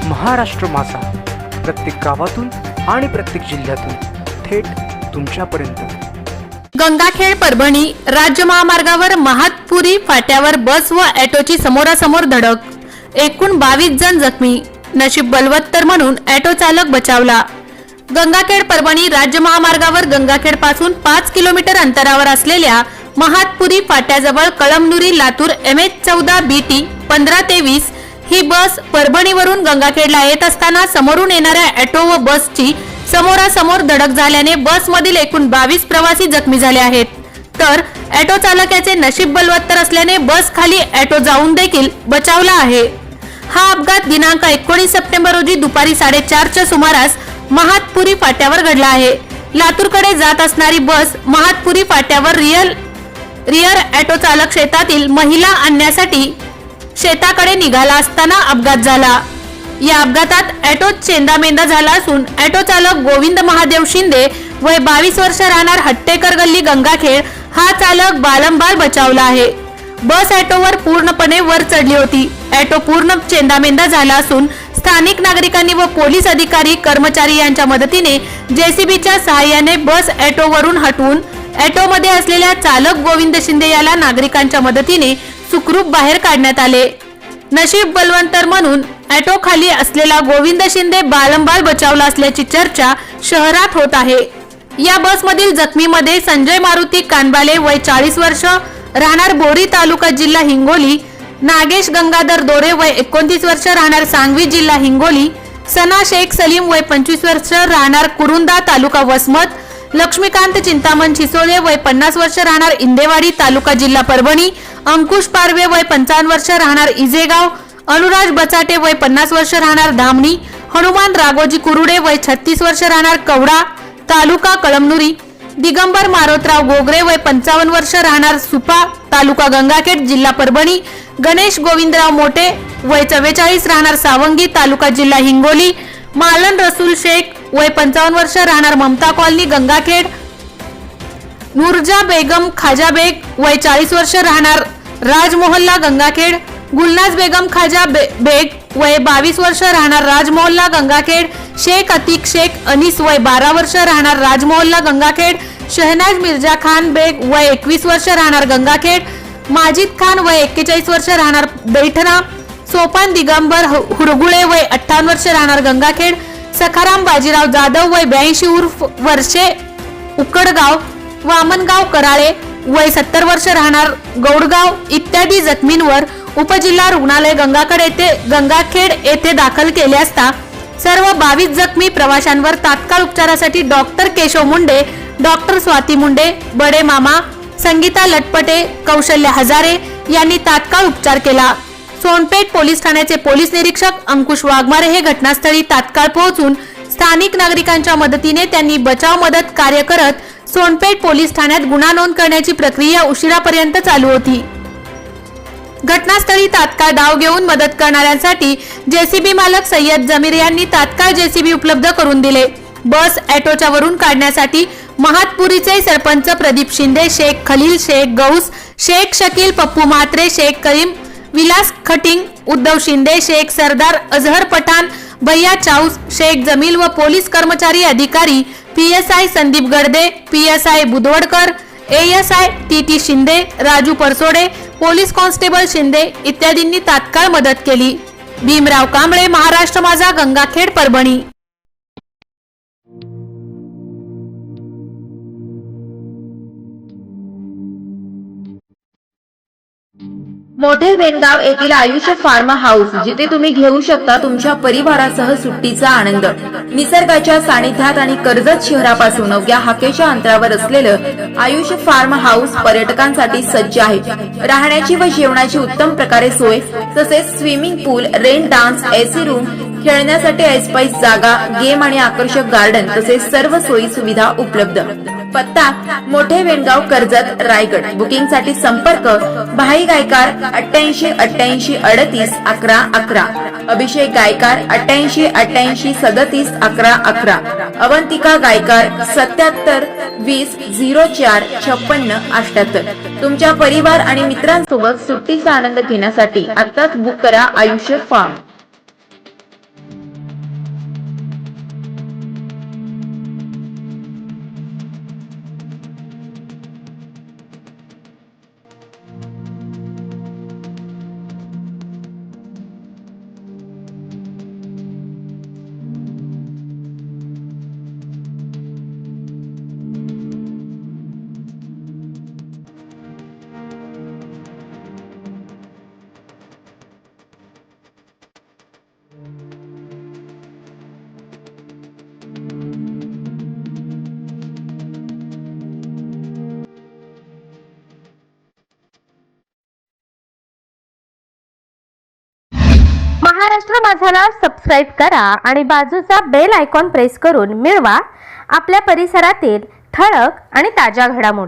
महाराष्ट्र माझा, प्रत्येक गावातून आणि प्रत्येक जिल्ह्यातून थेट तुमच्यापर्यंत। गंगाखेड परभणी राज्य महामार्गावर महातपुरी फाट्यावर बस व ऑटोची समोरासमोर धडक, एकूण 22 जण जखमी, नशीब बलवत्तर म्हणून ऑटो चालक बचावला। गंगाखेड परभणी राज्य महामार्गावर गंगाखेड पासून 5 किलोमीटर अंतरावर असलेल्या महातपुरी फाट्याजवळ कळमनुरी लातूर MH14 BT 1523 ही बस परभणीवरून गंगाखेडला येत असताना समोरून येणाऱ्या ऑटो व बसची समोरासमोर धडक झाल्याने बसमधील एकूण 22 प्रवासी जखमी झाले आहेत, तर ऑटो चालकाचे नशीब बलवत्तर असल्याने बस खाली ऑटो जाऊन देखील बचावला आहे। हा अपघात दिनांक 19 सप्टेंबर रोजी दुपारी 4:30च्या सुमारास महातपुरी फाट्यावर घडला आहे। लातूरकडे जात असणारी बस महातपुरी फाट्यावर रिअर ऑटो चालक शेतातील महिला आणण्यासाठी शेताकडे निघाला असताना अपघात झाला। या अपघातात ऑटो चेंदामेंदा झाला असून ऑटो चालक गोविंद महादेव शिंदे वय 22 वर्ष राहणार हट्टेकर गल्ली गंगाखेड हा चालक बालंबाल बचावला आहे। बस ऑटोवर पूर्णपणे वर चढली होती। ऑटो पूर्ण चेंदामेंदा झाला असून स्थानिक नागरिकांनी व पोलीस अधिकारी कर्मचारी यांच्या मदतीने JCBच्या सहाय्याने बस ऑटोवरून हटवून ऑटोमध्ये असलेल्या चालक गोविंद शिंदे याला नागरिकांच्या मदतीने सुखरूप बाहेर काढण्यात आले। नशीब बलवंतर म्हणून ऑटो खाली असलेला गोविंद शिंदे बालंबाल बचावला असल्याची चर्चा शहरात होत आहे। या बसमधील जखमीमध्ये संजय मारुती कानबाले वय 40 वर्ष राहणार बोरी तालुका जिल्हा हिंगोली, नागेश गंगाधर दोरे वय 29 वर्ष राहणार सांगवी जिल्हा हिंगोली, सना शेख सलीम वय 25 वर्ष राहणार कुरुंदा तालुका वसमत, लक्ष्मीकांत चिंतामण चिसोळे वय 50 वर्ष राहणार इंदेवाडी तालुका जिल्हा परभणी, अंकुश पारवे वय 55 वर्ष राहणार इजेगाव, अनुराज बचाटे वय 50 वर्ष राहणार धामणी, हनुमान राघोजी कुरुडे वय 36 वर्ष राहणार कवडा तालुका कळमनुरी, दिगंबर मारोतराव गोगरे वय 55 वर्ष राहणार सुपा तालुका गंगाखेड जिल्हा परभणी, गणेश गोविंदराव मोठे वय 44 राहणार सावंगी तालुका जिल्हा हिंगोली, मालन रसूल शेख वय 55 वर्ष राहणार ममता कॉलनी गंगाखेड, नूरजा बेगम खाजा बेग वय 40 वर्ष राहणार राजमोहल्ला गंगाखेड, गुलनाज बेगम खाजा बेग वय 22 वर्ष राहणार राजमोहल्ला गंगाखेड, शेख अतिक शेख अनीस वय 12 वर्ष राहणार राजमोहल्ला गंगाखेड, शहनाज मिर्जा खान बेग वय 21 वर्ष राहणार गंगाखेड, माजिद खान वय 41 वर्ष राहणार दैठणा, सोपान दिगंबर हुरगुळे वय 58 वर्ष राहणार गंगाखेड, सखाराम बाजीराव जाधव वय 82 उर्फ वर्षे उकडगाव, वामनगाव कराळे वय 70 वर्ष राहणार गौडगाव इत्यादी जखमींवर उपजिल्हा रुग्णालय गंगाखेड येथे दाखल केले असता सर्व 22 जखमी प्रवाशांवर तात्काळ उपचारासाठी डॉक्टर केशव मुंडे, डॉक्टर स्वाती मुंडे, बडे मामा, संगीता लटपटे, कौशल्य हजारे यांनी तात्काळ उपचार केला। सोनपेठ पोलीस ठाण्याचे पोलीस निरीक्षक अंकुश वाघमारे हे घटनास्थळी तात्काळ पोहोचून स्थानिक नागरिकांच्या मदतीने त्यांनी बचाव मदत कार्य करत सोनपेठ पोलीस ठाण्यात गुन्हा नोंद करण्याची प्रक्रिया उशिरापर्यंत चालू होती। घटनास्थळी तात्काळ धाव घेऊन मदत करणाऱ्यांसाठी JCB मालक सय्यद जमीर यांनी तात्काळ JCB उपलब्ध करून दिले। बस ऑटोच्या वरून काढण्यासाठी महातपुरीचे सरपंच प्रदीप शिंदे, शेख खलील, शेख गौस, शेख शकील, पप्पू म्हात्रे, शेख करीम, विलास खटिंग, उद्धव शिंदे, शेख सरदार, अजहर पठाण, भैया चाऊस, शेख जमील व पोलीस कर्मचारी अधिकारी PSI Sandeep Gadade, PSI Budhwadkar, ASI TT Shinde, Raju Parsode, police constable Shinde इत्यादींनी तात्काळ मदत केली। भीमराव कांबळे, महाराष्ट्र माझा, गंगाखेड परभणी। मोठे वेणगाव येथील आयुष्य फार्म हाऊस, जिथे तुम्ही घेऊ शकता तुमच्या परिवारासह सुट्टीचा आनंद। निसर्गाच्या सानिध्यात आणि कर्जत शहरापासून अवघ्या हाकेच्या अंतरावर असलेलं आयुष्य फार्म हाऊस पर्यटकांसाठी सज्ज आहे। राहण्याची व जेवणाची उत्तम प्रकारे सोय, तसेच स्विमिंग पूल, रेन डान्स, AC रूम, खेळण्यासाठी ऐसपैस जागा, गेम आणि आकर्षक गार्डन तसेच सर्व सोयी सुविधा उपलब्ध। पत्ता मोठे वेणगाव, कर्जत, रायगड। बुकिंग साठी संपर्क भाई गायकार 88 88 38 11 11, अभिषेक गायकार 88 88 37 11 11, अवंतिका गायकार 77 20 04 56 78। तुमच्या परिवार आणि मित्रांसोबत सुट्टीचा आनंद घेण्यासाठी आताच बुक करा आयुष्य फार्म। महाराष्ट्र माझाला सबस्क्राईब करा आणि बाजूचा बेल आयकॉन प्रेस करून मिळवा आपल्या परिसरातील ठळक आणि ताज्या घडामोडी।